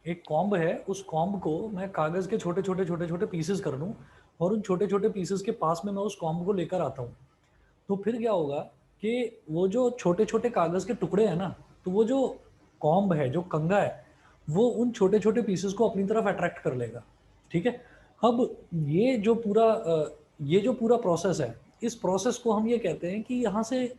एक कॉम्ब है, उस कॉम्ब को मैं कागज़ के छोटे छोटे पीसेस कर लूँ और उन छोटे छोटे पीसेस के पास में मैं उस कॉम्ब को लेकर आता हूँ, तो फिर क्या होगा कि वो जो छोटे छोटे कागज़ के टुकड़े हैं ना, तो वो जो कॉम्ब है, जो कंघा है, वो उन छोटे छोटे पीसेस को अपनी तरफ अट्रैक्ट कर लेगा। ठीक है। अब ये जो पूरा प्रोसेस है, इस प्रोसेस को हम ये कहते हैं कि यहाँ से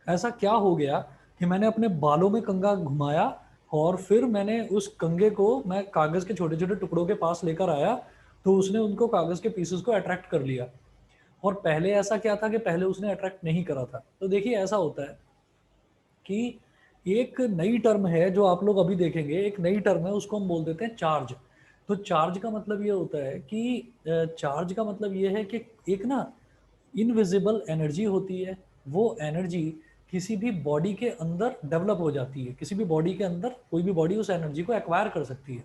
ऐसा क्या हो गया कि मैंने अपने बालों में कंघा घुमाया और फिर मैंने उस कंघे को मैं कागज़ के छोटे छोटे टुकड़ों के पास लेकर आया, तो उसने उनको कागज़ के पीसेस को अट्रैक्ट कर लिया। और पहले ऐसा क्या था कि पहले उसने अट्रैक्ट नहीं करा था। तो देखिए ऐसा होता है कि एक नई टर्म है जो आप लोग अभी देखेंगे, एक नई टर्म है, उसको हम बोल देते हैं चार्ज। तो चार्ज का मतलब ये होता है कि चार्ज का मतलब ये है कि एक ना इनविजिबल एनर्जी होती है, वो एनर्जी किसी भी बॉडी के अंदर डेवलप हो जाती है, किसी भी बॉडी के अंदर कोई भी बॉडी उस एनर्जी को एक्वायर कर सकती है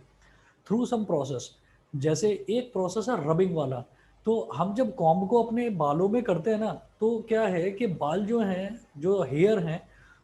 थ्रू सम प्रोसेस। जैसे एक प्रोसेस है रबिंग वाला। तो हम जब कॉम्ब को अपने बालों में करते हैं ना, तो क्या है कि बाल जो हैं, जो हेयर हैं,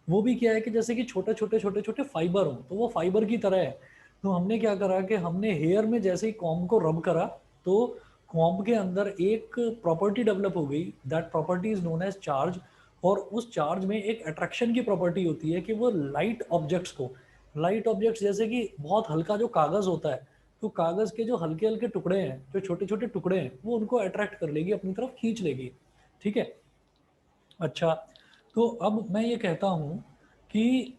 वो भी क्या है कि जैसे कि छोटे छोटे फाइबर हों, तो वो फाइबर की तरह है। तो हमने क्या करा कि हमने हेयर में जैसे ही कॉम्ब को रब करा, तो कॉम्ब के अंदर एक प्रॉपर्टी डेवलप हो गई, that property is known as charge. और उस चार्ज में एक अट्रैक्शन की प्रॉपर्टी होती है कि वो लाइट ऑब्जेक्ट्स जैसे कि बहुत हल्का जो कागज़ होता है, तो कागज़ के जो हल्के हल्के टुकड़े हैं, जो छोटे छोटे टुकड़े हैं, वो उनको अट्रैक्ट कर लेगी, अपनी तरफ खींच लेगी। ठीक है। अच्छा, तो अब मैं ये कहता हूँ कि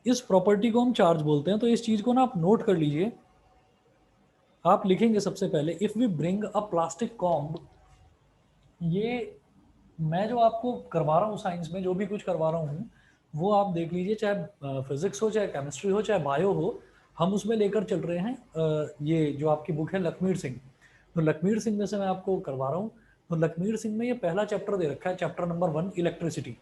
इस प्रॉपर्टी को हम चार्ज बोलते हैं, तो इस चीज़ को ना आप नोट कर लीजिए। आप लिखेंगे सबसे पहले, if we bring a plastic comb, ये मैं जो आपको करवा रहा हूँ साइंस में, जो भी कुछ करवा रहा हूँ, वो आप देख लीजिए, चाहे फिजिक्स हो, चाहे केमिस्ट्री हो, चाहे बायो हो, हम उसमें लेकर चल रहे हैं। ये जो आपकी बुक है लखमीर सिंह, तो लखमीर सिंह में से मैं आपको करवा रहा हूँ। तो लखमीर सिंह में ये पहला चैप्टर दे रखा है, चैप्टर नंबर 1, इलेक्ट्रिसिटी।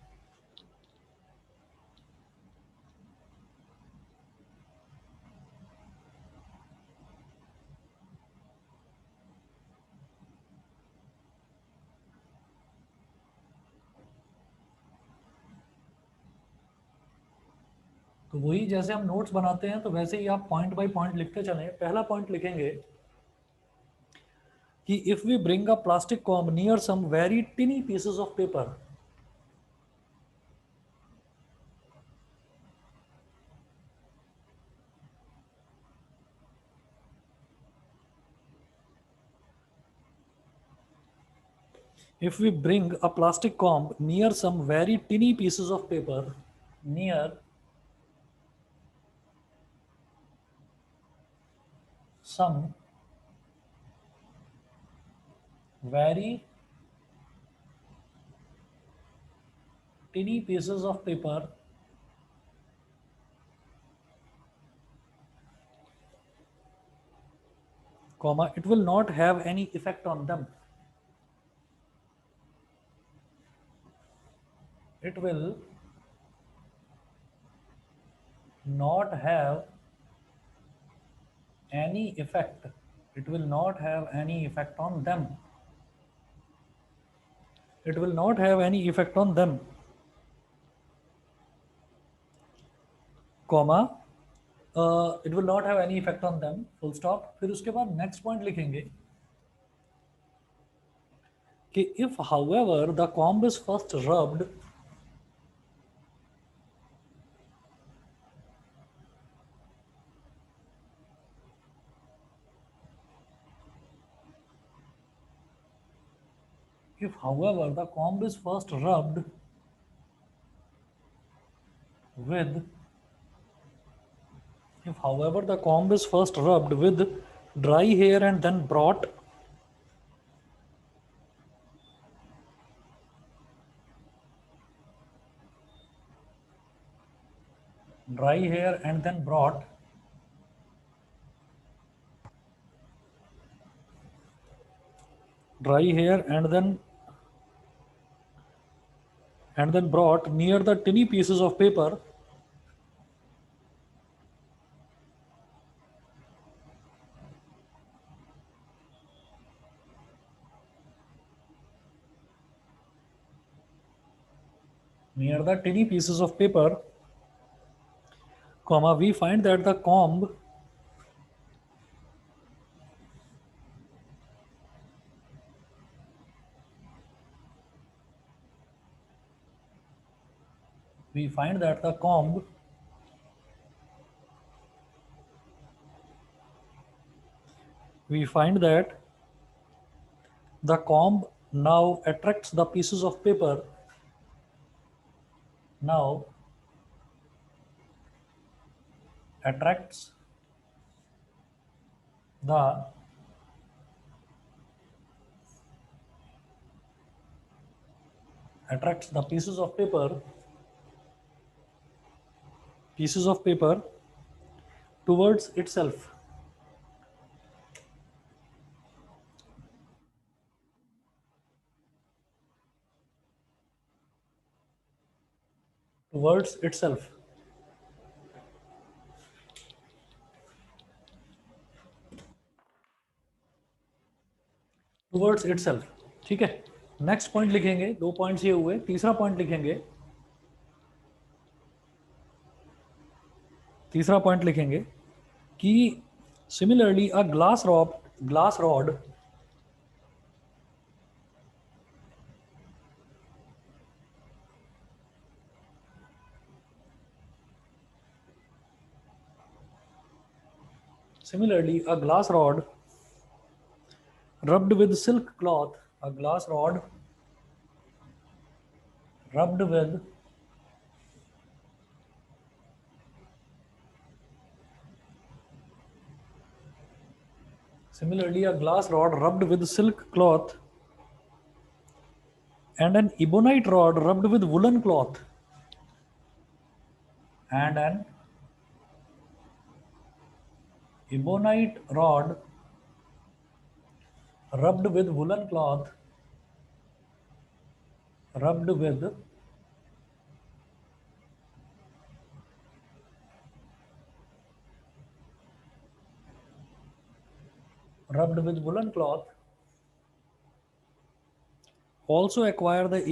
तो वही जैसे हम नोट्स बनाते हैं, तो वैसे ही आप पॉइंट बाय पॉइंट लिखते चलें। पहला पॉइंट लिखेंगे कि if we bring a plastic comb near some very tiny pieces of paper, if we bring a plastic comb near some very tiny pieces of paper, near some very tiny pieces of paper, comma, it will not have any effect on them. It will not have any effect. It will not have any effect on them. It will not have any effect on them, comma, it will not have any effect on them, full stop। फिर उसके बाद next point लिखेंगे कि if however the comb is first rubbed, if however the comb is first rubbed with, if however the comb is first rubbed with dry hair and then brought dry hair and then brought dry hair and then brought near the tiny pieces of paper, near the tiny pieces of paper, comma, we find that the comb we find that the comb now attracts the pieces of paper now attracts the pieces of paper towards itself. Towards itself. Towards itself. ठीक है, next point लिखेंगे, 2 points ये हुए, तीसरा point लिखेंगे, कि similarly a glass rod rubbed with silk cloth, a glass rod rubbed with silk cloth and an ebonite rod rubbed with woolen cloth and an ebonite rod rubbed with woolen cloth rubbed with woolen cloth also acquire the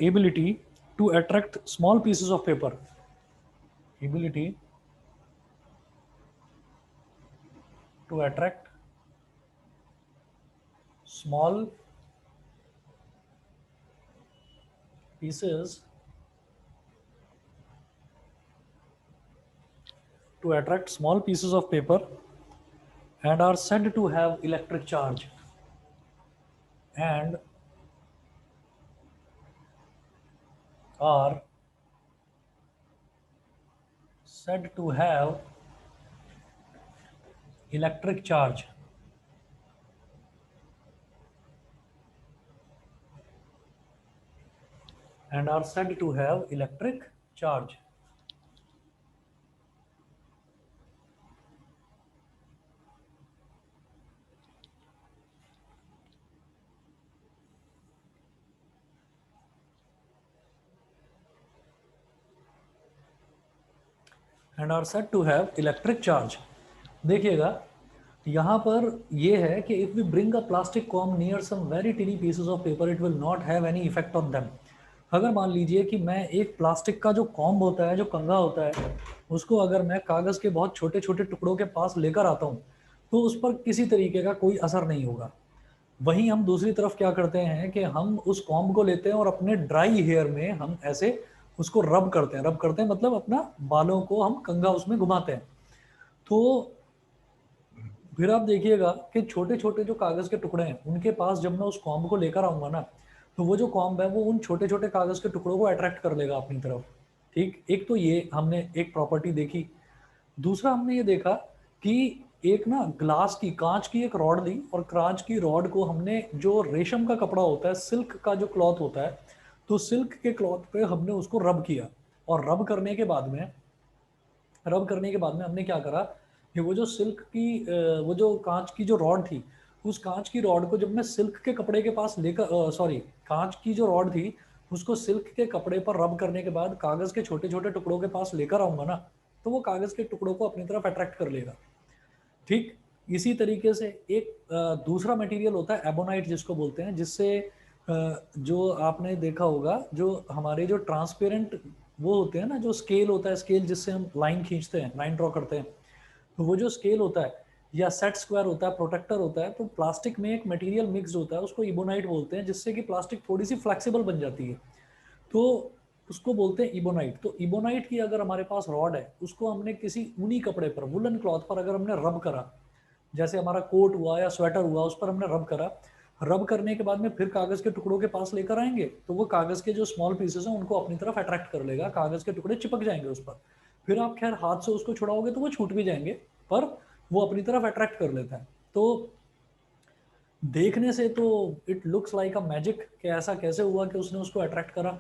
ability to attract small pieces of paper. Ability to attract small pieces of paper and are said to have electric charge and are said to have electric charge. And are said to have electric charge. And are said to have electric charge. देखिएगा यहाँ पर ये है कि if we bring a plastic comb near some very tiny pieces of paper, it will not have any effect on them. अगर मान लीजिए कि मैं एक प्लास्टिक का जो कॉम्ब होता है, जो कंघा होता है, उसको अगर मैं कागज़ के बहुत छोटे छोटे टुकड़ों के पास लेकर आता हूँ तो उस पर किसी तरीके का कोई असर नहीं होगा। वहीं हम दूसरी तरफ क्या करते हैं कि हम उस कॉम्ब को लेते हैं और अपने ड्राई हेयर में हम ऐसे उसको रब करते हैं मतलब अपना बालों को हम कंघा उसमें घुमाते हैं। तो फिर आप देखिएगा कि छोटे छोटे जो कागज़ के टुकड़े हैं उनके पास जब मैं उस कॉम्ब को लेकर आऊँगा ना, तो वो जो कॉम्ब है वो उन छोटे छोटे कागज़ के टुकड़ों को अट्रैक्ट कर लेगा अपनी तरफ। ठीक, एक तो ये हमने एक प्रॉपर्टी देखी। दूसरा हमने ये देखा कि एक ना कांच की एक रॉड ली और कांच की रॉड को हमने, जो रेशम का कपड़ा होता है, सिल्क का जो क्लॉथ होता है, तो सिल्क के क्लॉथ पे हमने उसको रब किया और रब करने के बाद में हमने क्या करा कि वो जो सिल्क की वो जो कांच की जो रॉड थी, उस कांच की रॉड को जब मैं सिल्क के कपड़े के पास लेकर कांच की जो रॉड थी उसको सिल्क के कपड़े पर रब करने के बाद कागज़ के छोटे छोटे टुकड़ों के पास लेकर आऊँगा ना, तो वो कागज़ के टुकड़ों को अपनी तरफ अट्रैक्ट कर लेगा। ठीक, इसी तरीके से एक दूसरा मटेरियल होता है एबोनाइट जिसको बोलते हैं, जिससे जो आपने देखा होगा, जो हमारे जो ट्रांसपेरेंट वो होते हैं ना, जो स्केल होता है, स्केल जिससे हम लाइन खींचते हैं, लाइन ड्रॉ करते हैं, तो वो जो स्केल होता है या सेट स्क्वायर होता है, प्रोटेक्टर होता है, तो प्लास्टिक में एक मटेरियल मिक्स होता है, उसको इबोनाइट बोलते हैं, जिससे कि प्लास्टिक थोड़ी सी फ्लेक्सिबल बन जाती है, तो उसको बोलते हैं इबोनाइट। तो इबोनाइट की अगर हमारे पास रॉड है, उसको हमने किसी ऊनी कपड़े पर, वुलन क्लॉथ पर अगर हमने रब करा, जैसे हमारा कोट हुआ या स्वेटर हुआ, उस पर हमने रब करा, रब करने के बाद में फिर कागज के टुकड़ों के पास लेकर आएंगे, तो वो कागज के जो स्मॉल पीसेस हैं उनको अपनी तरफ अट्रैक्ट कर लेगा, कागज के टुकड़े चिपक जाएंगे उस पर। फिर आप खैर हाथ से उसको छुड़ाओगे तो वो छूट भी जाएंगे, पर वो अपनी तरफ अट्रैक्ट कर लेता है। तो देखने से तो it looks like a magic कि ऐसा कैसे हुआ कि उसने उसको अट्रैक्ट करा।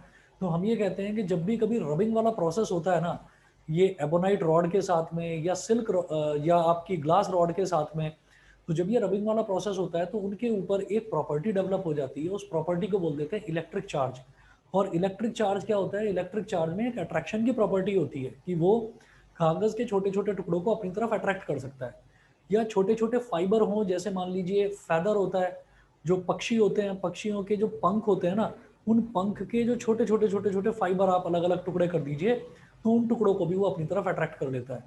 तो हम ये कहते हैं कि जब भी कभी रबिंग वाला प्रोसेस होता है ना, ये एबोनाइट रॉड के साथ में या सिल्क या आपकी ग्लास रॉड के साथ में, तो जब ये रबिंग वाला प्रोसेस होता है तो उनके ऊपर एक प्रॉपर्टी डेवलप हो जाती है, उस प्रॉपर्टी को बोल देते हैं इलेक्ट्रिक चार्ज। और इलेक्ट्रिक चार्ज क्या होता है? इलेक्ट्रिक चार्ज में एक अट्रैक्शन की प्रॉपर्टी होती है कि वो कागज के छोटे छोटे टुकड़ों को अपनी तरफ अट्रैक्ट कर सकता है, या छोटे छोटे फाइबर हों, जैसे मान लीजिए फैदर होता है, जो पक्षी होते हैं, पक्षियों के जो पंख होते हैं ना, उन पंख के जो छोटे छोटे छोटे छोटे फाइबर आप अलग अलग टुकड़े कर दीजिए, तो उन टुकड़ों को भी वो अपनी तरफ अट्रैक्ट कर लेता है।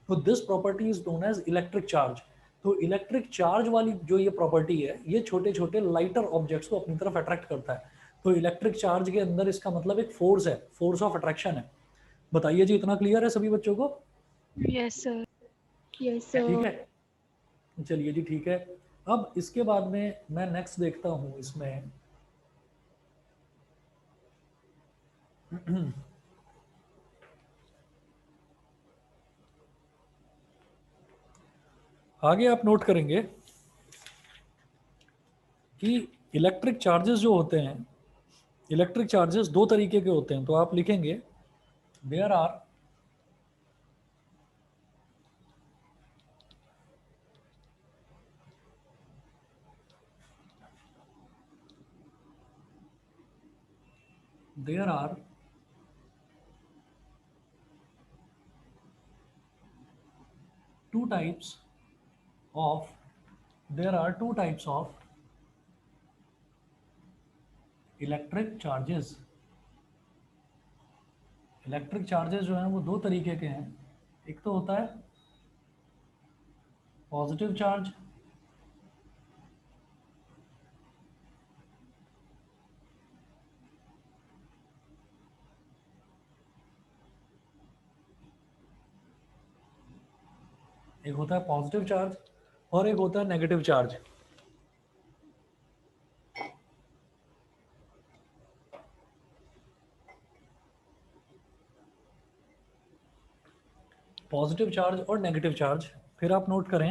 तो this property is known as electric charge. तो इलेक्ट्रिक चार्ज वाली जो ये प्रॉपर्टी है, ये छोटे छोटे लाइटर ऑब्जेक्ट्स को अपनी तरफ अट्रैक्ट करता है। तो इलेक्ट्रिक चार्ज के अंदर इसका मतलब एक फोर्स है, फोर्स ऑफ अट्रैक्शन है। बताइए जी, इतना क्लियर है सभी बच्चों को? Yes sir. Yes sir. ठीक है, चलिए जी, ठीक है। अब इसके बाद में मैं नेक्स्ट देखता हूं इसमें आगे आप नोट करेंगे कि इलेक्ट्रिक चार्जेस जो होते हैं, इलेक्ट्रिक चार्जेस दो तरीके के होते हैं। तो आप लिखेंगे there are there are two types of there are two types of electric charges. Electric charges जो हैं वो दो तरीके के हैं। एक तो होता है पॉजिटिव चार्ज, एक होता है पॉजिटिव चार्ज और एक होता है नेगेटिव चार्ज। पॉजिटिव चार्ज और नेगेटिव चार्ज, फिर आप नोट करें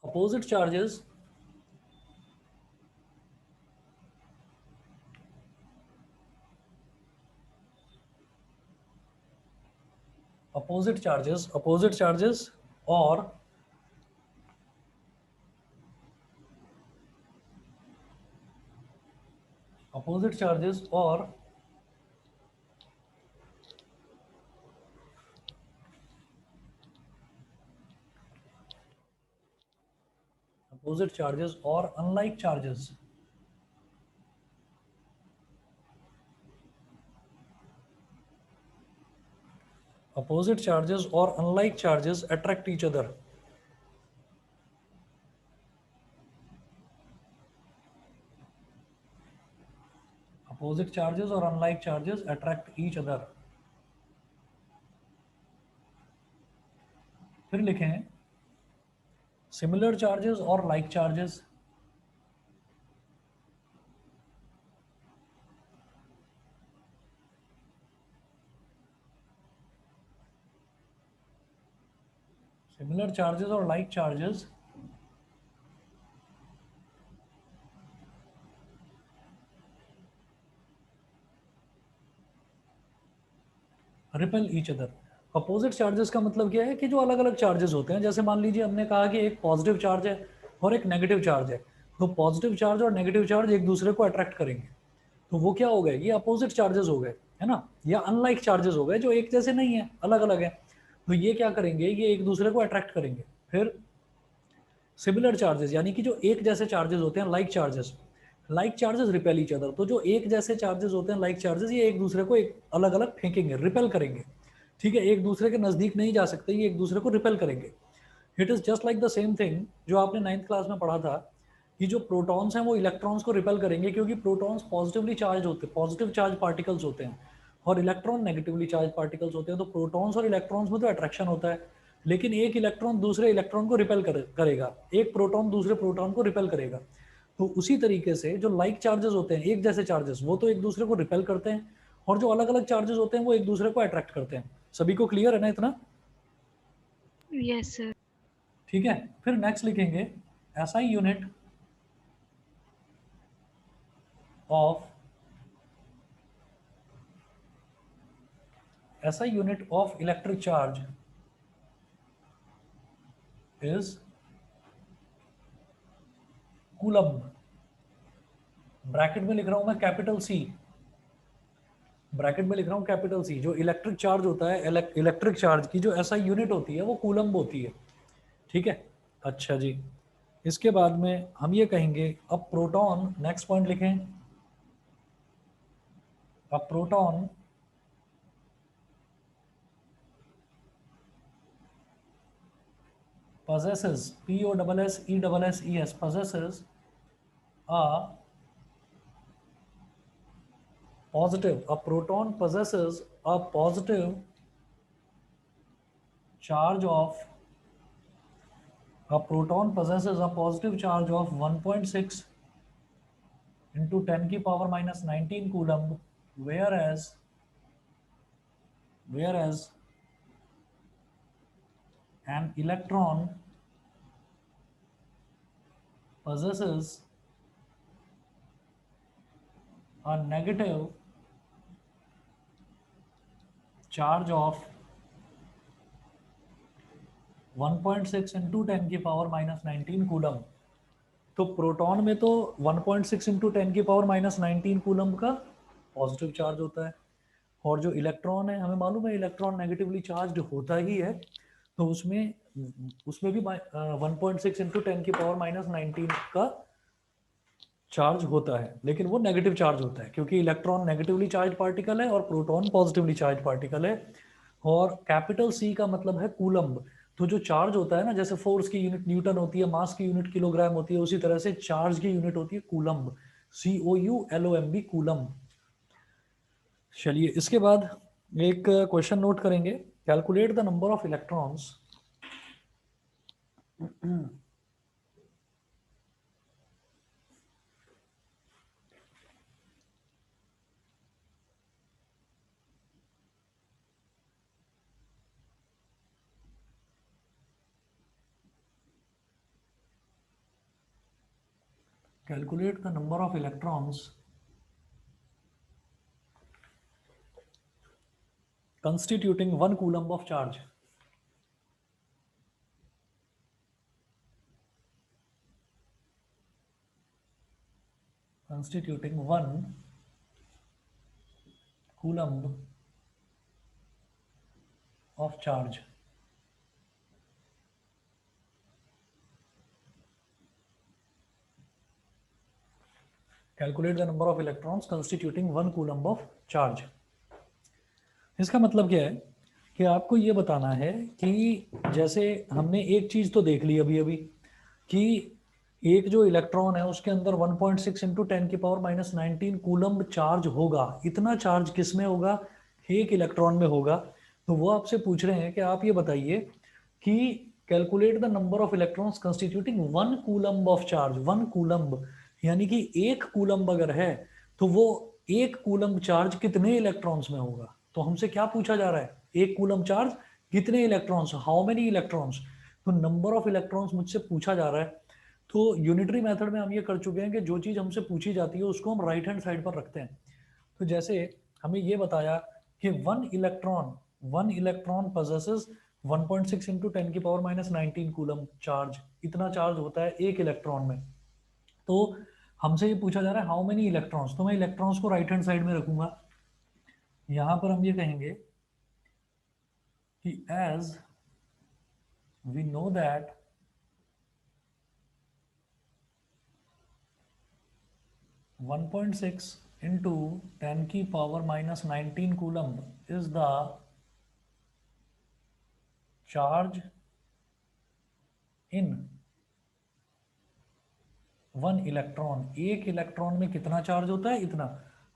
अपोजिट चार्जेस अपोजिट चार्जेस और अपोजिट चार्जेस और अपोजिट चार्जेस और अनलाइक चार्जेस। अपोजिट चार्जेस और unlike charges attract each other. Opposite charges और unlike charges attract each other. फिर लिखें सिमिलर चार्जेस और लाइक चार्जेस। सिमिलर चार्जेस और like charges repel each other. Opposite charges का मतलब क्या है कि जो अलग अलग चार्जेस होते हैं, जैसे मान लीजिए हमने कहा कि एक पॉजिटिव चार्ज है और एक नेगेटिव चार्ज है, तो पॉजिटिव चार्ज और नेगेटिव चार्ज एक दूसरे को अट्रैक्ट करेंगे। तो वो क्या हो गए, ये अपोजिट चार्जेस हो गए, है ना, या अनलाइक चार्जेस हो गए जो एक जैसे नहीं है, अलग अलग है। तो ये क्या करेंगे, ये एक दूसरे को अट्रैक्ट करेंगे। फिर सिमिलर चार्जेस, यानी कि जो एक जैसे चार्जेस होते हैं, like charges repel each other. तो जो एक जैसे चार्जेस होते हैं, लाइक चार्जेस, ये एक दूसरे को एक अलग अलग फेंकेंगे, रिपेल करेंगे। ठीक है, एक दूसरे के नजदीक नहीं जा सकते, ये एक दूसरे को रिपेल करेंगे। It is just like the same thing जो आपने 9th क्लास में पढ़ा था, कि जो प्रोटॉन्स हैं वो इलेक्ट्रॉन्स को रिपेल करेंगे, क्योंकि प्रोटॉन्स पॉजिटिवली चार्ज होते हैं, पॉजिटिव चार्ज पार्टिकल्स होते हैं, और इलेक्ट्रॉन नेगेटिवली चार्ज पार्टिकल्स होते हैं। तो प्रोटॉन्स और इलेक्ट्रॉन्स में तो अट्रैक्शन होता है, लेकिन एक इलेक्ट्रॉन दूसरे इलेक्ट्रॉन को रिपेल करेगा, एक प्रोटॉन दूसरे प्रोटॉन को रिपेल करेगा। तो उसी तरीके से जो लाइक चार्जेस होते हैं, एक जैसे चार्जेस, वो तो एक दूसरे को रिपेल करते हैं, और जो अलग अलग चार्जेस होते हैं वो एक दूसरे को अट्रैक्ट करते हैं। सभी को क्लियर है ना इतना? Yes, sir. ठीक है, फिर नेक्स्ट लिखेंगे SI unit of electric charge is coulomb. Bracket में लिख रहा हूं मैं कैपिटल सी, ब्रैकेट में लिख रहा हूं कैपिटल सी। जो इलेक्ट्रिक चार्ज होता है, इलेक्ट्रिक चार्ज की जो एसआई यूनिट होती है वो कूलम्ब होती है। ठीक है, अच्छा जी। इसके बाद में हम ये कहेंगे, अब प्रोटॉन, नेक्स्ट पॉइंट लिखें, अब proton possesses, P-O-S-S-E-S-S-E-S, possesses a a proton possesses a positive charge of, a proton possesses a positive charge of 1.6 into 10 की power minus 19 coulomb, whereas an electron possesses a negative charge of 1.6 into 10 की power minus 19 coulomb. तो proton में तो 1.6 into 10 की power minus 19 coulomb का positive charge होता है, और जो इलेक्ट्रॉन है, हमें मालूम है इलेक्ट्रॉन नेगेटिवली चार्ज होता ही है, तो उसमें उसमें भी 1.6 इंटू 10 की पावर माइनस 19 का चार्ज होता है, लेकिन वो नेगेटिव चार्ज होता है, क्योंकि इलेक्ट्रॉन नेगेटिवली चार्ज पार्टिकल है और प्रोटॉन पॉजिटिवली चार्ज पार्टिकल है। और कैपिटल सी का मतलब है कूलम्ब। तो जो चार्ज होता है ना, जैसे फोर्स की यूनिट न्यूटन होती है, मास की यूनिट किलोग्राम होती है, उसी तरह से चार्ज की यूनिट होती है कूलम्ब, COULOMB, कूलम्ब। चलिए, इसके बाद एक क्वेश्चन नोट करेंगे, calculate the number of electrons calculate the number of electrons constituting 1 coulomb of charge. Constituting 1 coulomb of charge. Calculate the number of electrons constituting 1 coulomb of charge. इसका मतलब क्या है कि आपको ये बताना है कि जैसे हमने एक चीज तो देख ली अभी अभी, कि एक जो इलेक्ट्रॉन है उसके अंदर 1.6 इंटू 10 की पावर माइनस 19 कूलम्ब चार्ज होगा। इतना चार्ज किस में होगा? एक इलेक्ट्रॉन में होगा। तो वो आपसे पूछ रहे हैं कि आप ये बताइए कि calculate the number of electrons constituting 1 coulomb of charge. 1 coulomb यानी कि एक कूलम्ब अगर है तो वो एक कूलम्ब चार्ज कितने इलेक्ट्रॉन्स में होगा? तो हमसे क्या पूछा जा रहा है? एक कूलम्ब चार्ज कितने इलेक्ट्रॉन्स, हाउ मेनी इलेक्ट्रॉन्स। तो नंबर ऑफ इलेक्ट्रॉन्स मुझसे पूछा जा रहा है। तो यूनिटरी मेथड में हम ये कर चुके हैं कि जो चीज़ हमसे पूछी जाती है उसको हम राइट हैंड साइड पर रखते हैं। तो जैसे हमें ये बताया कि वन इलेक्ट्रॉन possesses 1.6 इंटू 10 की पावर माइनस 19 कूलम चार्ज। इतना चार्ज होता है एक इलेक्ट्रॉन में। तो हमसे ये पूछा जा रहा है हाउ मेनी इलेक्ट्रॉन्स, तो मैं इलेक्ट्रॉन्स को राइट हैंड साइड में रखूंगा। यहां पर हम ये कहेंगे कि as we know that 1.6 into 10 की power minus 19 coulomb is the charge in one electron. एक इलेक्ट्रॉन में कितना चार्ज होता है? इतना।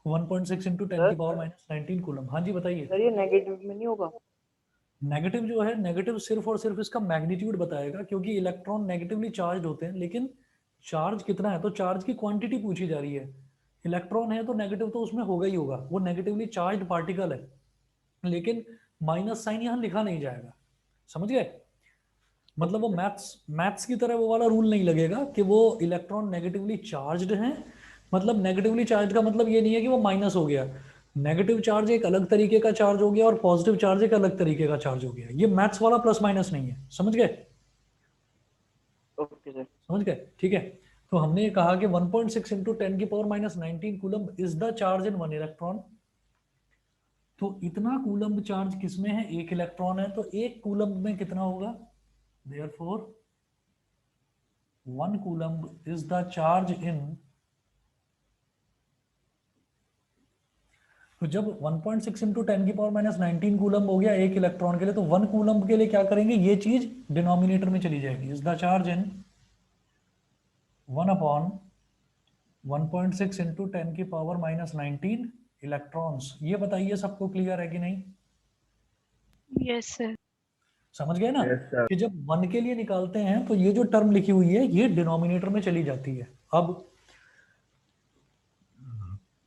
1.6 इंटू 10 की सर पावर माइनस 19 कूलम। हाँ जी बताइए। सर ये नेगेटिव में नहीं होगा? नेगेटिव जो है, नेगेटिव सिर्फ और सिर्फ इसका मैग्नीट्यूड बताएगा, क्योंकि इलेक्ट्रॉन नेगेटिवली चार्ज होते हैं, लेकिन चार्ज कितना है, तो चार्ज की क्वांटिटी पूछी जा रही है। इलेक्ट्रॉन है तो नेगेटिव तो उसमें होगा ही होगा, वो नेगेटिवली चार्ज पार्टिकल है, लेकिन माइनस साइन यहाँ लिखा नहीं जाएगा। समझ गए? मतलब वो मैथ्स मैथ्स की तरह वो वाला रूल नहीं लगेगा कि वो इलेक्ट्रॉन नेगेटिवली चार्ज्ड हैं। मतलब नेगेटिवली चार्ज का मतलब ये नहीं है कि वो माइनस हो गया। नेगेटिव चार्ज एक अलग तरीके का चार्ज हो गया और पॉजिटिव चार्ज एक अलग तरीके का चार्ज हो गया। ये मैथ्स वाला प्लस माइनस नहीं है। समझ गए? Okay sir. समझ गए? ठीक है। तो हमने ये कहा कि 1.6 इंटू 10 की power minus 19 coulomb is the charge in one electron. तो इतना कूलम चार्ज किसमें है? एक इलेक्ट्रॉन है, तो एक कूलम में कितना होगा? Therefore 1 coulomb is the charge in। तो जब 1.6 सिक्स इंटू 10 की पावर माइनस 19 कूलम हो गया एक इलेक्ट्रॉन के लिए, तो 1 कूलम के लिए क्या करेंगे? ये चीज डिनोमिनेटर में चली जाएगी। Is the charge in 1 upon 1.6 into 10 की पावर माइनस 19 इलेक्ट्रॉन्स। ये बताइए सबको क्लियर है कि नहीं? Yes, sir. समझ गए ना? Yes sir. कि जब 1 के लिए निकालते हैं तो ये जो टर्म लिखी हुई है ये डिनोमिनेटर में चली जाती है। अब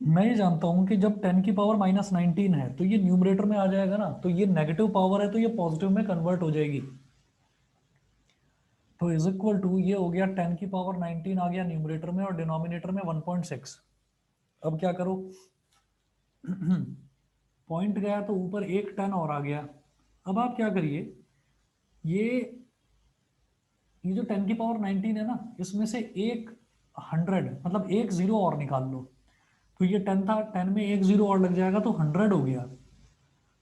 मैं ये जानता हूं कि जब 10 की पावर माइनस 19 है तो ये न्यूमरेटर में आ जाएगा ना, तो ये नेगेटिव पावर है तो ये पॉजिटिव में कन्वर्ट हो जाएगी। तो इज इक्वल टू ये हो गया 10 की पावर 19 आ गया न्यूमरेटर में और डिनोमिनेटर में 1.6। अब क्या करो? पॉइंट गया तो ऊपर एक 10 और आ गया। अब आप क्या करिए, ये ये जो 10 की पावर 19 है ना, इसमें से एक 100 मतलब एक जीरो और निकाल लो। तो ये 10 था, 10 में एक जीरो और लग जाएगा तो 100 हो गया।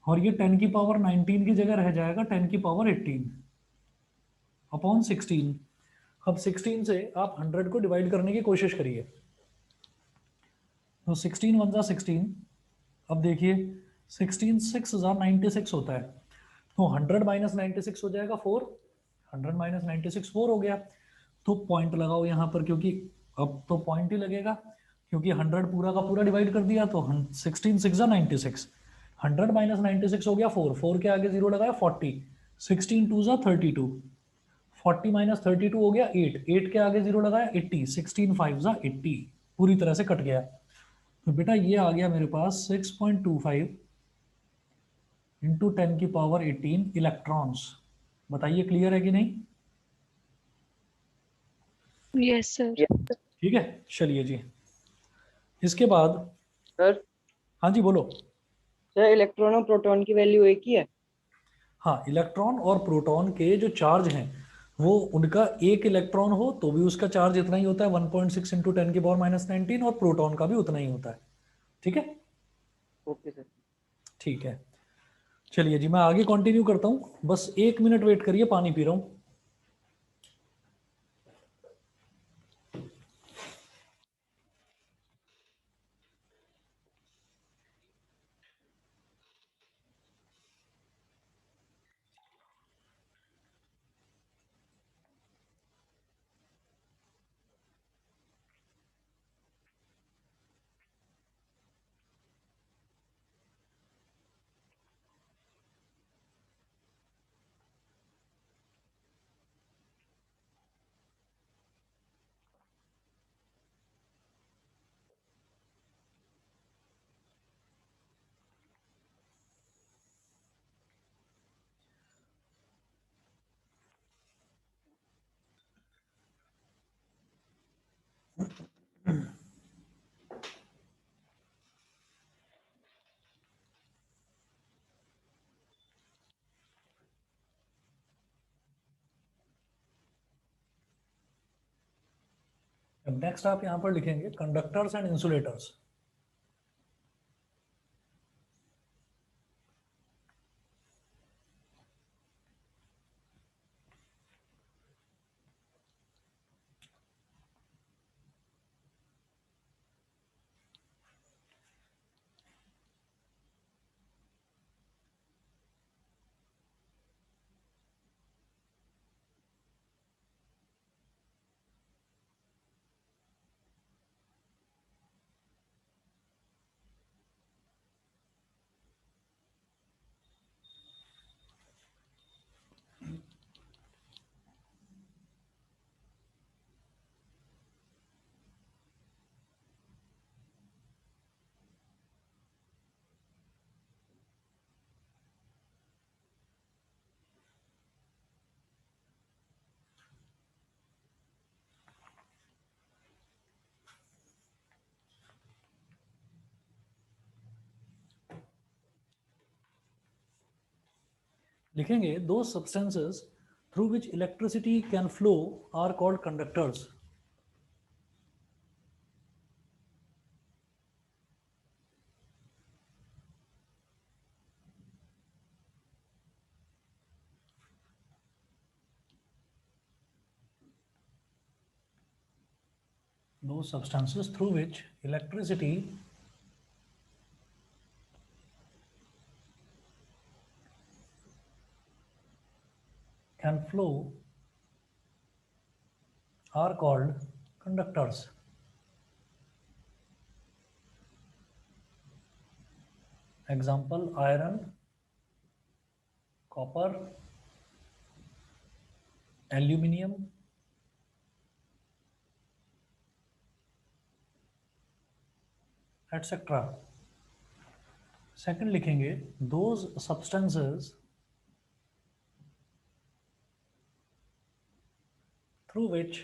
और ये 10 की पावर 19 की जगह रह जाएगा 10 की पावर 18 अपॉन 16। अब 16 से आप 100 को डिवाइड करने की कोशिश करिए। तो 16 वन जा 16। अब देखिए 16 6 जा 96 होता है, तो 100 माइनस 96 हो जाएगा 4। 100 माइनस 96 4 हो गया। तो पॉइंट लगाओ यहाँ पर, क्योंकि अब तो पॉइंट ही लगेगा, क्योंकि 100 पूरा का पूरा डिवाइड कर दिया तो 16 6 जा 96। 100 माइनस 96 हो गया 4। 4 के आगे जीरो लगाया 40। 16 2 जा 32। 40 माइनस 32 हो गया 8। 8 के आगे जीरो लगाया 80। 16 5 जा 80। पूरी तरह से कट गया। तो बेटा ये आ गया मेरे पास 6.25 इंटू 10 की पावर 18 इलेक्ट्रॉन्स। बताइए क्लियर है कि नहीं? Yes, sir. ठीक है, चलिए जी। इसके बाद सर हाँ जी बोलो। सर इलेक्ट्रॉन और प्रोटॉन की वैल्यू एक ही है? हाँ, इलेक्ट्रॉन और प्रोटॉन के जो चार्ज हैं वो उनका एक इलेक्ट्रॉन हो तो भी उसका चार्ज इतना ही होता है 1.6 इंटू 10 की पावर माइनस 19, और प्रोटॉन का भी उतना ही होता है। ठीक है? Okay sir. ठीक है, चलिए जी मैं आगे कंटिन्यू करता हूँ। बस 1 मिनट वेट करिए, पानी पी रहा हूँ। अब नेक्स्ट आप यहाँ पर लिखेंगे कंडक्टर्स एंड इंसुलेटर्स। लिखेंगे दो substances through which electricity can flow are called conductors. Those substances through which electricity can flow are called conductors. Example: iron, copper, aluminium, etc. Second लिखेंगे those substances through which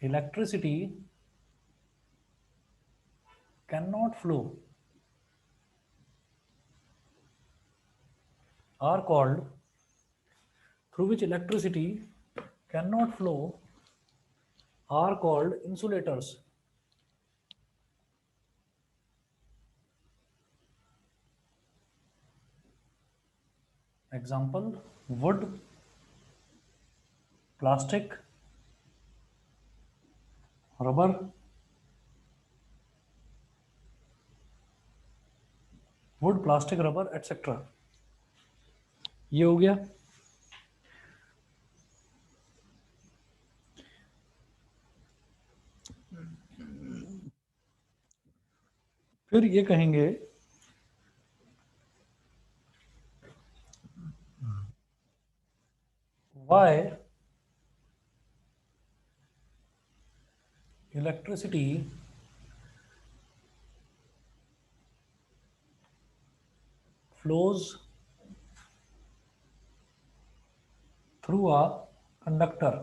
electricity cannot flow are called insulators. Example: wood, plastic, rubber, etc. ये हो गया। फिर ये कहेंगे why electricity flows through a conductor।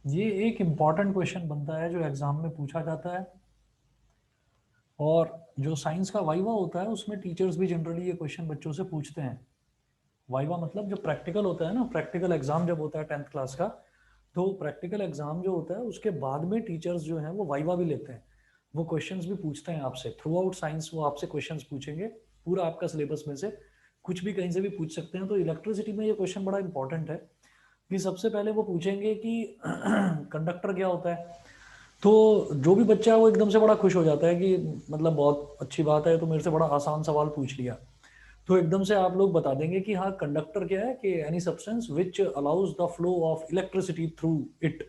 ये एक important question बनता है जो एग्जाम में पूछा जाता है, और जो साइंस का वाइवा होता है उसमें टीचर्स भी जनरली ये क्वेश्चन बच्चों से पूछते हैं। वाइवा मतलब जो प्रैक्टिकल होता है ना, प्रैक्टिकल एग्जाम जब होता है 10th क्लास का, तो प्रैक्टिकल एग्जाम जो होता है उसके बाद में टीचर्स जो हैं वो वाइवा भी लेते हैं, वो क्वेश्चंस भी पूछते हैं आपसे। थ्रू आउट साइंस वो आपसे क्वेश्चंस पूछेंगे, पूरा आपका सिलेबस में से कुछ भी कहीं से भी पूछ सकते हैं। तो इलेक्ट्रिसिटी में ये क्वेश्चन बड़ा इंपॉर्टेंट है कि सबसे पहले वो पूछेंगे कि कंडक्टर क्या होता है। तो जो भी बच्चा है वो एकदम से बड़ा खुश हो जाता है कि मतलब बहुत अच्छी बात है, तो मेरे से बड़ा आसान सवाल पूछ लिया। तो एकदम से आप लोग बता देंगे कि हाँ, कंडक्टर क्या है कि any substance which allows the flow of electricity through it,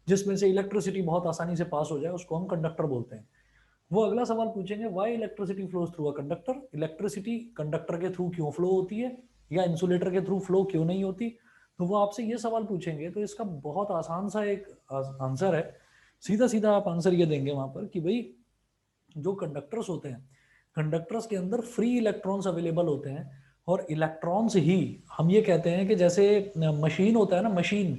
जिसमें से इलेक्ट्रिसिटी बहुत आसानी से पास हो जाए, उसको हम कंडक्टर बोलते हैं। वो अगला सवाल पूछेंगे why electricity flows through a conductor, electricity conductor के थ्रू क्यों फ्लो होती है या इंसुलेटर के थ्रू फ्लो क्यों नहीं होती। तो वो आपसे ये सवाल पूछेंगे, तो इसका बहुत आसान सा एक आंसर है, सीधा सीधा आप आंसर ये देंगे वहां पर कि भाई जो कंडक्टर्स होते हैं, कंडक्टर्स के अंदर फ्री इलेक्ट्रॉन्स अवेलेबल होते हैं, और इलेक्ट्रॉन्स ही हम ये कहते हैं कि जैसे मशीन होता है ना, मशीन,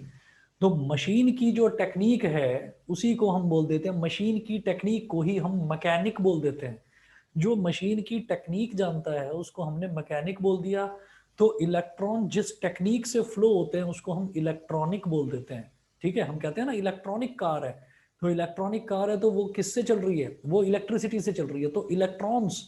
तो मशीन की जो टेक्निक है उसी को हम बोल देते हैं, मशीन की टेक्निक को ही हम मैकेनिक बोल देते हैं। जो मशीन की टेक्निक जानता है उसको हमने मैकेनिक बोल दिया। तो इलेक्ट्रॉन जिस टेक्निक से फ्लो होते हैं उसको हम इलेक्ट्रॉनिक बोल देते हैं। ठीक है, हम कहते हैं ना इलेक्ट्रॉनिक कार है, तो इलेक्ट्रॉनिक कार है तो वो किससे चल रही है, वो इलेक्ट्रिसिटी से चल रही है। तो इलेक्ट्रॉन्स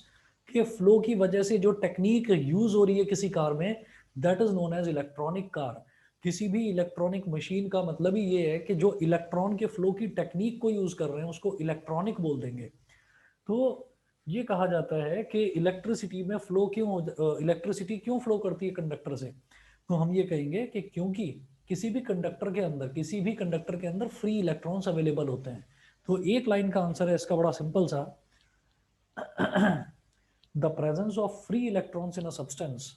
के फ्लो की वजह से जो टेक्निक यूज हो रही है किसी कार में, that is known as electronic car. किसी भी इलेक्ट्रॉनिक मशीन का मतलब ही ये है कि जो इलेक्ट्रॉन के फ्लो की टेक्निक को यूज कर रहे हैं उसको इलेक्ट्रॉनिक बोल देंगे। तो ये कहा जाता है कि इलेक्ट्रिसिटी में फ्लो क्यों, इलेक्ट्रिसिटी क्यों फ्लो करती है कंडक्टर से, तो हम ये कहेंगे कि क्योंकि किसी भी कंडक्टर के अंदर फ्री इलेक्ट्रॉन्स अवेलेबल होते हैं। तो एक लाइन का आंसर है इसका बड़ा सिंपल सा, the presence of free electrons in a substance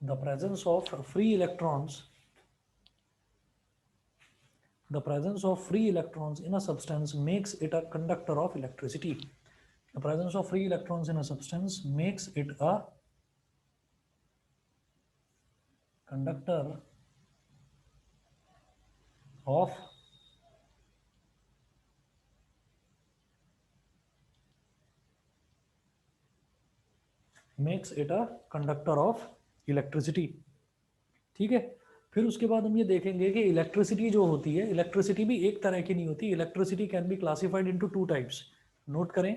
the presence of free electrons the presence of free electrons in a substance makes it a conductor of electricity. The presence of free electrons in a substance makes it a conductor of electricity. ठीक है, फिर उसके बाद हम ये देखेंगे कि electricity जो होती है, इलेक्ट्रिसिटी भी एक तरह की नहीं होती। Electricity can be classified into two types. Note करें,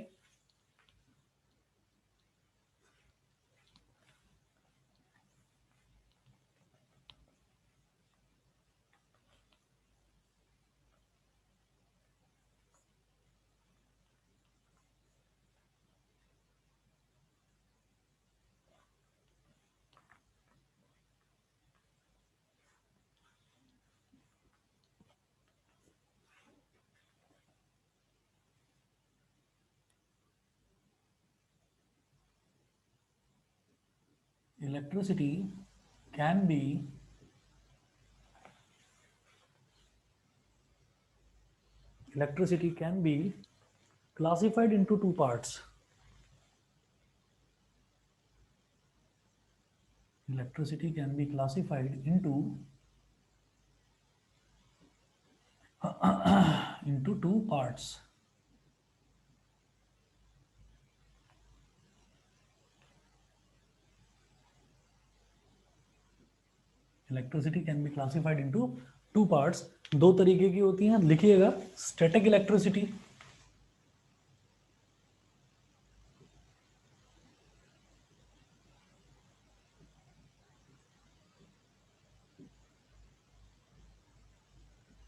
electricity can be classified into two parts. Electricity can be classified into two parts. Electricity can be classified into two parts. दो तरीके की होती हैं, लिखिएगा, स्टैटिक इलेक्ट्रिसिटी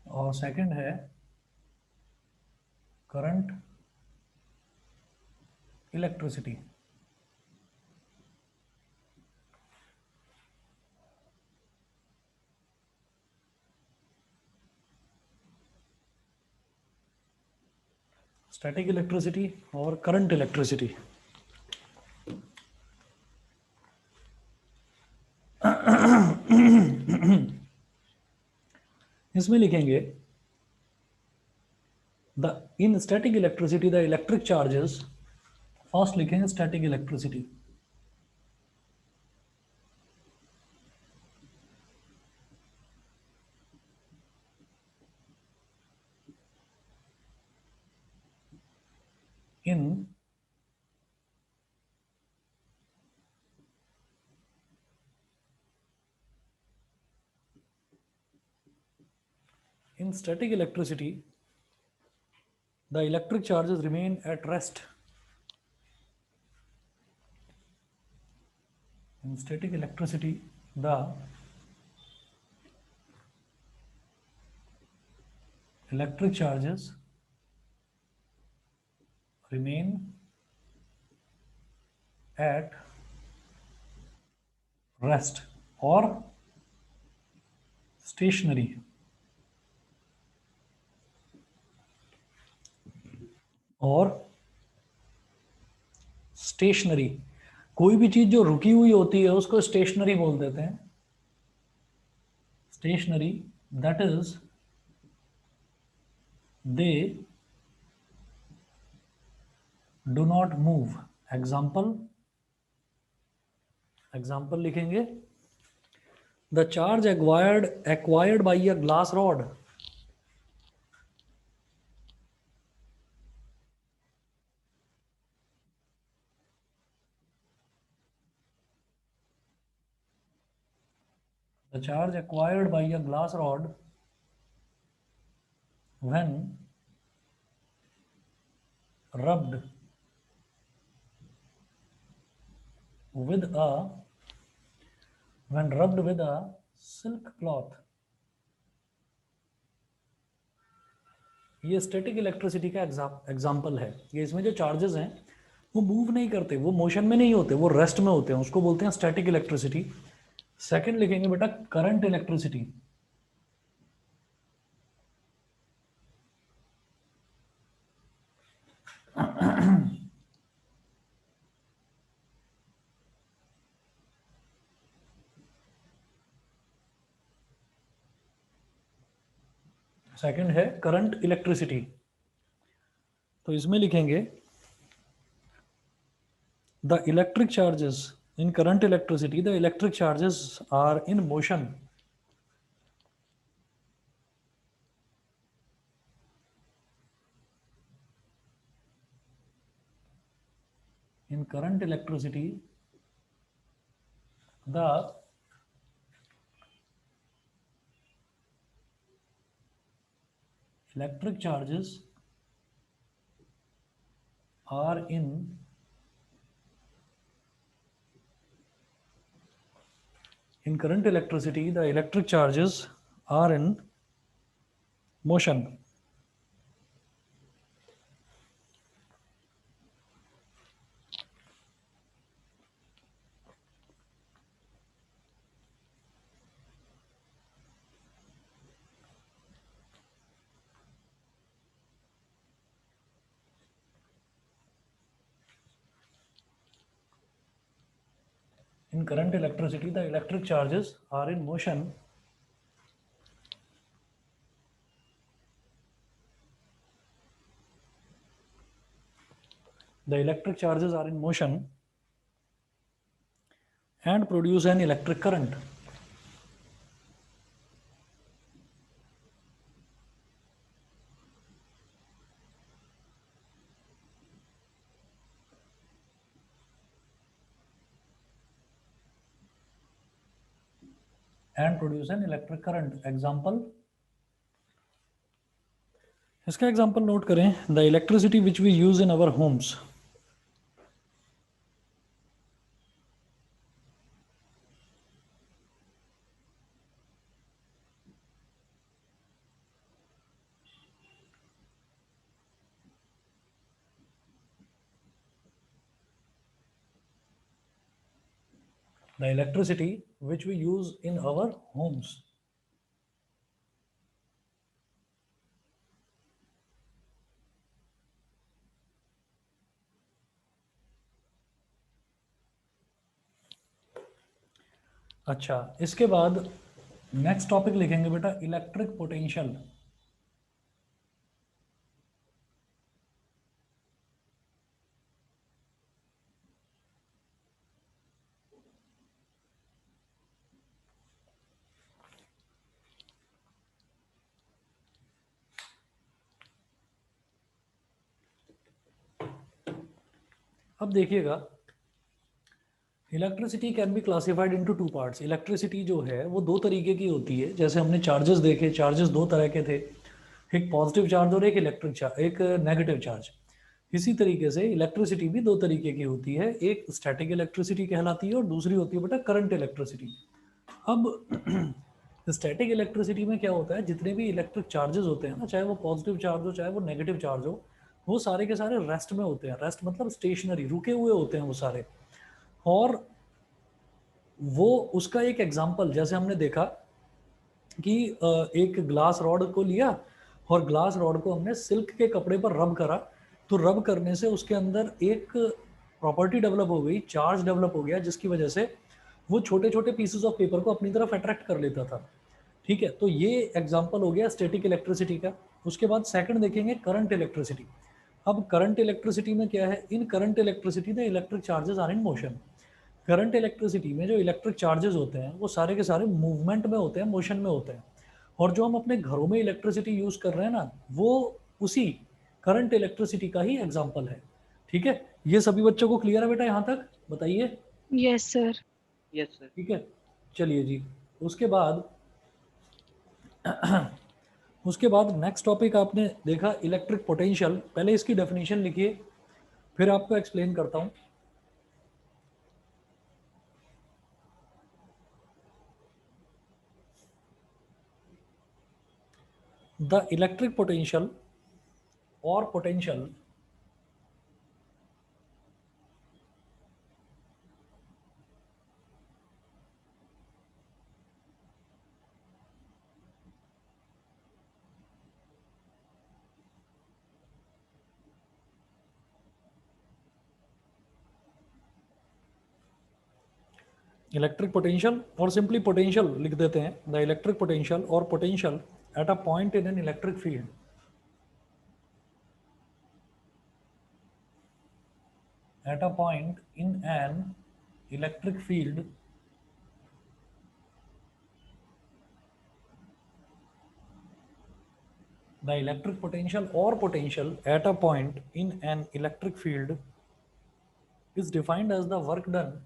और second है current electricity. Static electricity और करंट इलेक्ट्रिसिटी। इसमें लिखेंगे the in static electricity the electric charges, first लिखेंगे static electricity. In static electricity the electric charges remain at rest. In static electricity the electric charges remain at rest or stationary. और stationery, कोई भी चीज जो रुकी हुई होती है उसको स्टेशनरी बोल देते हैं। stationary, that is they do not move. Example लिखेंगे, the charge acquired by a glass rod when rubbed with a silk cloth. ये स्टैटिक इलेक्ट्रिसिटी का एग्जाम्पल है। ये इसमें जो चार्जेस हैं वो मूव नहीं करते, वो मोशन में नहीं होते, वो रेस्ट में होते हैं, उसको बोलते हैं स्टैटिक इलेक्ट्रिसिटी। सेकंड लिखेंगे बेटा करंट इलेक्ट्रिसिटी। सेकंड है करंट इलेक्ट्रिसिटी, तो इसमें लिखेंगे the electric charges in current electricity, the electric charges are in motion in current electricity, the electric charges are in current electricity, the electric charges are in motion. In current electricity, the electric charges are in motion. The electric charges are in motion and produce an electric current. And produce an electric current. Example, इसका example note करें, the electricity which we use in our homes. The electricity which we use in our homes. अच्छा, इसके बाद next topic लिखेंगे बेटा electric potential. अब देखिएगा, electricity can be classified into two parts. Electricity जो है वो दो तरीके की होती है। जैसे हमने चार्जेस देखे, चार्जेस दो तरह के थे, एक पॉजिटिव चार्ज और एक इलेक्ट्रिक चार्ज, एक नेगेटिव चार्ज। इसी तरीके से इलेक्ट्रिसिटी भी दो तरीके की होती है, एक स्टैटिक इलेक्ट्रिसिटी कहलाती है और दूसरी होती है बेटा करंट इलेक्ट्रिसिटी। अब स्टैटिक इलेक्ट्रिसिटी में क्या होता है, जितने भी इलेक्ट्रिक चार्जेस होते हैं ना, चाहे वो पॉजिटिव चार्ज हो चाहे वो नेगेटिव चार्ज हो, वो सारे के सारे रेस्ट में होते हैं। रेस्ट मतलब स्टेशनरी, रुके हुए होते हैं वो सारे। और वो उसका एक एग्जाम्पल, जैसे हमने देखा कि एक ग्लास रॉड को लिया और ग्लास रॉड को हमने सिल्क के कपड़े पर रब करा, तो रब करने से उसके अंदर एक प्रॉपर्टी डेवलप हो गई, चार्ज डेवलप हो गया, जिसकी वजह से वो छोटे छोटे पीसेस ऑफ पेपर को अपनी तरफ अट्रैक्ट कर लेता था। ठीक है, तो ये एग्जांपल हो गया स्टैटिक इलेक्ट्रिसिटी का। उसके बाद सेकंड देखेंगे करंट इलेक्ट्रिसिटी। अब करंट इलेक्ट्रिसिटी में क्या है, in current electricity the electric charges are in motion. Current electricity में जो इलेक्ट्रिक चार्जेस होते हैं वो सारे के सारे मूवमेंट में होते हैं, मोशन में होते हैं। और जो हम अपने घरों में इलेक्ट्रिसिटी यूज कर रहे हैं ना, वो उसी करंट इलेक्ट्रिसिटी का ही एग्जांपल है। ठीक है, ये सभी बच्चों को क्लियर है बेटा यहाँ तक? बताइए। Yes, sir. Yes sir. ठीक है, चलिए जी। उसके बाद उसके बाद नेक्स्ट टॉपिक आपने देखा इलेक्ट्रिक पोटेंशियल। पहले इसकी डेफिनेशन लिखिए, फिर आपको एक्सप्लेन करता हूं। द इलेक्ट्रिक पोटेंशियल और पोटेंशियल इलेक्ट्रिक पोटेंशियल और सिंपली पोटेंशियल लिख देते हैं। द इलेक्ट्रिक पोटेंशियल और potential at a point in an electric field at a point in an electric field the electric potential or potential at a point in an electric field is defined as the work done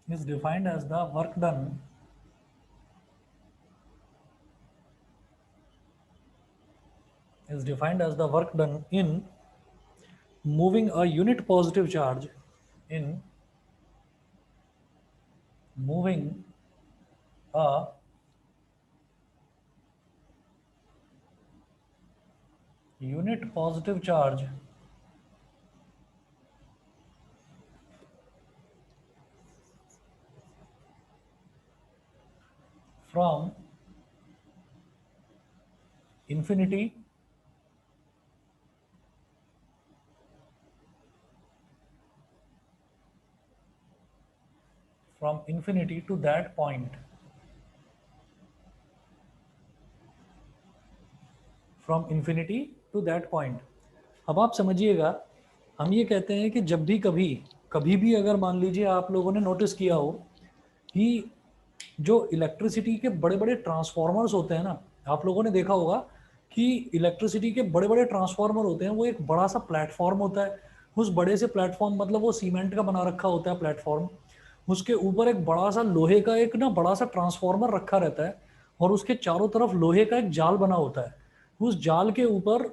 is defined as the work done is defined as the work done in moving a unit positive charge in moving a unit positive charge from infinity to that point from infinity to that point। अब आप समझिएगा, हम ये कहते हैं कि जब भी कभी भी अगर मान लीजिए आप लोगों ने नोटिस किया हो कि जो इलेक्ट्रिसिटी के बड़े बड़े ट्रांसफॉर्मर्स होते हैं ना, आप लोगों ने देखा होगा कि इलेक्ट्रिसिटी के बड़े बड़े ट्रांसफॉर्मर होते हैं, वो एक बड़ा सा प्लेटफॉर्म होता है। उस बड़े से प्लेटफॉर्म मतलब वो सीमेंट का बना रखा होता है प्लेटफॉर्म, उसके ऊपर एक बड़ा सा लोहे का एक ना बड़ा सा ट्रांसफॉर्मर रखा रहता है, और उसके चारों तरफ लोहे का एक जाल बना होता है। उस जाल के ऊपर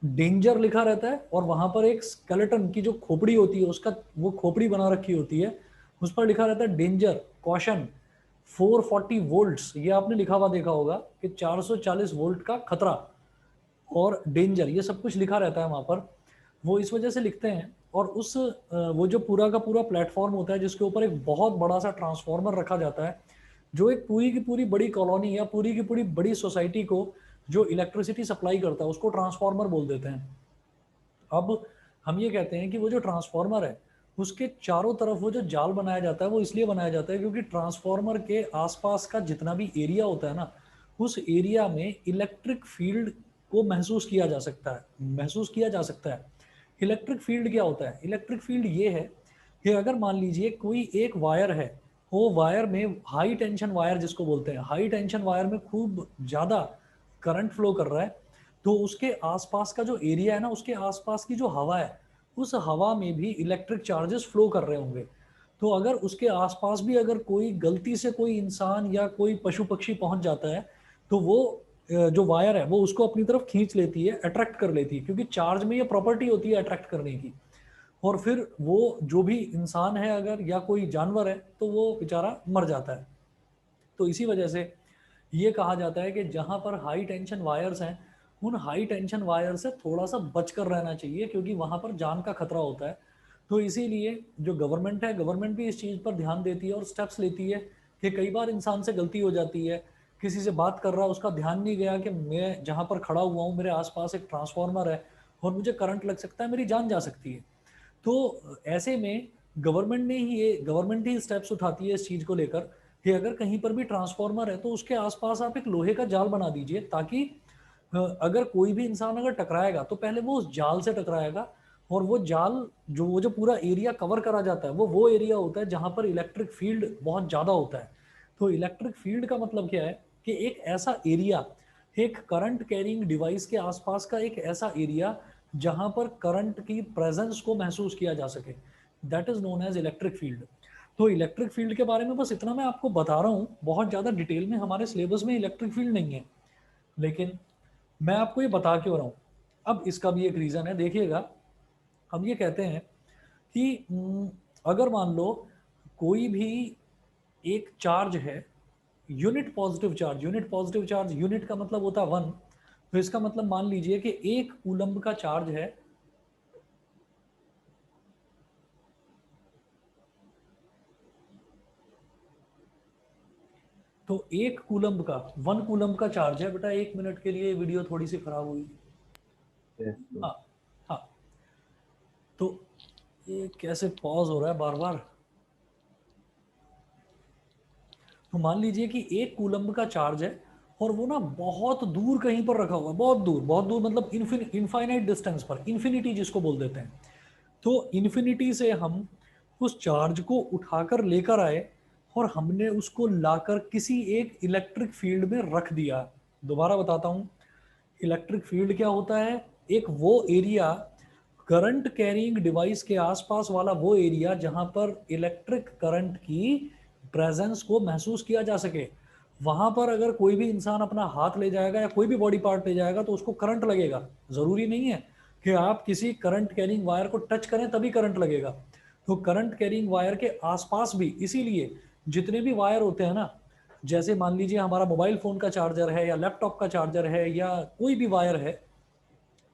डेंजर लिखा रहता है, और वहां पर एक स्केलेटन की जो खोपड़ी होती है उसका वो खोपड़ी बना रखी होती है, उस पर लिखा रहता है डेंजर, कॉशन, 440 वोल्ट्स। ये आपने लिखा हुआ देखा होगा कि 440 वोल्ट का खतरा और डेंजर, ये सब कुछ लिखा रहता है वहां पर। वो इस वजह से लिखते हैं। और उस वो जो पूरा का पूरा प्लेटफॉर्म होता है जिसके ऊपर एक बहुत बड़ा सा ट्रांसफॉर्मर रखा जाता है, जो एक पूरी की पूरी बड़ी कॉलोनी या पूरी की पूरी बड़ी सोसाइटी को जो इलेक्ट्रिसिटी सप्लाई करता है उसको ट्रांसफॉर्मर बोल देते हैं। अब हम ये कहते हैं कि वो जो ट्रांसफॉर्मर है उसके चारों तरफ वो जो जाल बनाया जाता है वो इसलिए बनाया जाता है क्योंकि ट्रांसफॉर्मर के आसपास का जितना भी एरिया होता है ना, उस एरिया में इलेक्ट्रिक फील्ड को महसूस किया जा सकता है। इलेक्ट्रिक फील्ड क्या होता है? इलेक्ट्रिक फील्ड ये है कि अगर मान लीजिए कोई एक वायर है, वो वायर में हाई टेंशन वायर जिसको बोलते हैं, हाई टेंशन वायर में खूब ज़्यादा करंट फ्लो कर रहा है, तो उसके आसपास का जो एरिया है ना, उसके आसपास की जो हवा है, उस हवा में भी इलेक्ट्रिक चार्जेस फ्लो कर रहे होंगे। तो अगर उसके आसपास भी अगर कोई गलती से कोई इंसान या कोई पशु पक्षी पहुंच जाता है, तो वो जो वायर है वो उसको अपनी तरफ खींच लेती है, अट्रैक्ट कर लेती है, क्योंकि चार्ज में ये प्रॉपर्टी होती है अट्रैक्ट करने की। और फिर वो जो भी इंसान है अगर या कोई जानवर है तो वो बेचारा मर जाता है। तो इसी वजह से ये कहा जाता है कि जहां पर हाई टेंशन वायर्स हैं, उन हाई टेंशन वायर से थोड़ा सा बचकर रहना चाहिए, क्योंकि वहां पर जान का खतरा होता है। तो इसीलिए जो गवर्नमेंट है, गवर्नमेंट भी इस चीज़ पर ध्यान देती है और स्टेप्स लेती है कि कई बार इंसान से गलती हो जाती है, किसी से बात कर रहा है, उसका ध्यान नहीं गया कि मैं जहाँ पर खड़ा हुआ हूँ मेरे आसपास एक ट्रांसफार्मर है और मुझे करंट लग सकता है, मेरी जान जा सकती है। तो ऐसे में गवर्नमेंट ही स्टेप्स उठाती है इस चीज को लेकर कि अगर कहीं पर भी ट्रांसफार्मर है तो उसके आसपास आप एक लोहे का जाल बना दीजिए, ताकि अगर कोई भी इंसान अगर टकराएगा तो पहले वो उस जाल से टकराएगा, और वो जाल वो जो पूरा एरिया कवर करा जाता है वो एरिया होता है जहां पर इलेक्ट्रिक फील्ड बहुत ज़्यादा होता है। तो इलेक्ट्रिक फील्ड का मतलब क्या है कि एक ऐसा एरिया, एक करंट कैरिंग डिवाइस के आसपास का एक ऐसा एरिया जहां पर करंट की प्रेजेंस को महसूस किया जा सके, that is known as electric field. तो इलेक्ट्रिक फील्ड के बारे में बस इतना मैं आपको बता रहा हूँ, बहुत ज़्यादा डिटेल में हमारे सिलेबस में इलेक्ट्रिक फील्ड नहीं है, लेकिन मैं आपको ये बता क्यों रहा हूँ। अब इसका भी एक रीज़न है, देखिएगा। हम ये कहते हैं कि अगर मान लो कोई भी एक चार्ज है, यूनिट पॉजिटिव चार्ज, यूनिट का मतलब होता है 1, तो इसका मतलब मान लीजिए कि 1 कूलम्ब का चार्ज है, तो 1 कूलम्ब का 1 कूलम्ब का चार्ज है। बेटा 1 मिनट के लिए वीडियो थोड़ी सी खराब हुई। हाँ हाँ, तो ये कैसे पॉज हो रहा है बार बार। तो मान लीजिए कि 1 कूलम्ब का चार्ज है और वो ना बहुत दूर कहीं पर रखा हुआ है, बहुत दूर मतलब इनफाइनाइट डिस्टेंस पर, इन्फिनिटी जिसको बोल देते हैं। तो इन्फिनिटी से हम उस चार्ज को उठाकर लेकर आए और हमने उसको लाकर किसी एक इलेक्ट्रिक फील्ड में रख दिया। दोबारा बताता हूँ, इलेक्ट्रिक फील्ड क्या होता है? एक वो एरिया, करंट कैरिंग डिवाइस के आसपास वाला वो एरिया जहां पर इलेक्ट्रिक करंट की प्रेजेंस को महसूस किया जा सके। वहां पर अगर कोई भी इंसान अपना हाथ ले जाएगा या कोई भी बॉडी पार्ट ले जाएगा तो उसको करंट लगेगा। जरूरी नहीं है कि आप किसी करंट कैरिंग वायर को टच करें तभी करंट लगेगा। तो करंट कैरिंग वायर के आसपास भी, इसीलिए जितने भी वायर होते हैं ना, जैसे मान लीजिए हमारा मोबाइल फोन का चार्जर है या लैपटॉप का चार्जर है या कोई भी वायर है,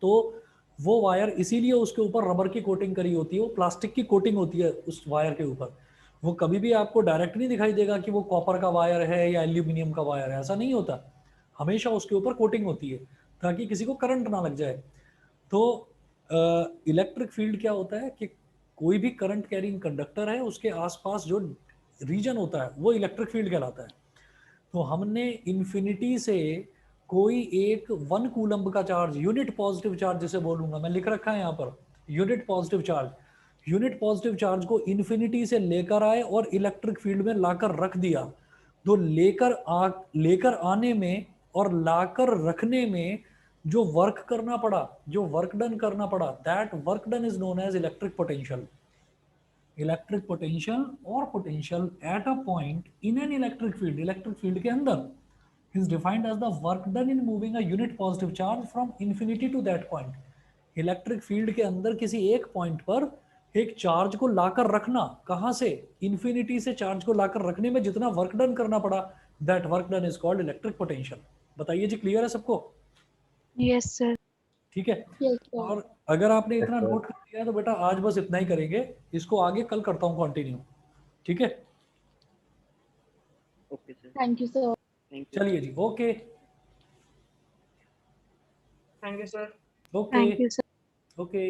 तो वो वायर इसीलिए उसके ऊपर रबर की कोटिंग करी होती है, वो प्लास्टिक की कोटिंग होती है उस वायर के ऊपर। वो कभी भी आपको डायरेक्ट नहीं दिखाई देगा कि वो कॉपर का वायर है या एल्यूमिनियम का वायर है, ऐसा नहीं होता। हमेशा उसके ऊपर कोटिंग होती है ताकि किसी को करंट ना लग जाए। तो इलेक्ट्रिक फील्ड क्या होता है कि कोई भी करंट कैरिंग कंडक्टर है उसके आसपास जो रीजन होता है वो इलेक्ट्रिक फील्ड कहलाता है। तो हमने इन्फिनिटी से कोई एक 1 कूलम्ब का चार्ज, यूनिट पॉजिटिव चार्ज जिसे बोलूंगा मैं, लिख रखा है यहाँ पर यूनिट पॉजिटिव चार्ज को इन्फिनिटी से लेकर आए और इलेक्ट्रिक फील्ड में लाकर रख दिया। तो लेकर आने में और लाकर रखने में जो वर्क करना पड़ा, जो वर्क डन करना पड़ा, that work done is known as electric potential. Electric potential और potential at a point in an electric field के अंदर is defined as the work done in moving a unit positive charge from infinity to that point। Electric field के अंदर किसी एक point पर एक charge को लाकर रखना, कहां से? इन्फिनिटी से चार्ज को लाकर रखने में जितना वर्क डन करना पड़ा, that work done is called electric potential. बताइए जी, क्लियर है सबको? Yes, sir. ठीक है। Yes, sir. और अगर आपने इतना नोट कर लिया है तो बेटा आज बस इतना ही करेंगे, इसको आगे कल करता हूँ कंटिन्यू। ठीक है, okay sir, Thank you, sir. Thank you. चलिए जी, okay thank you sir. Okay Thank you, sir. Okay.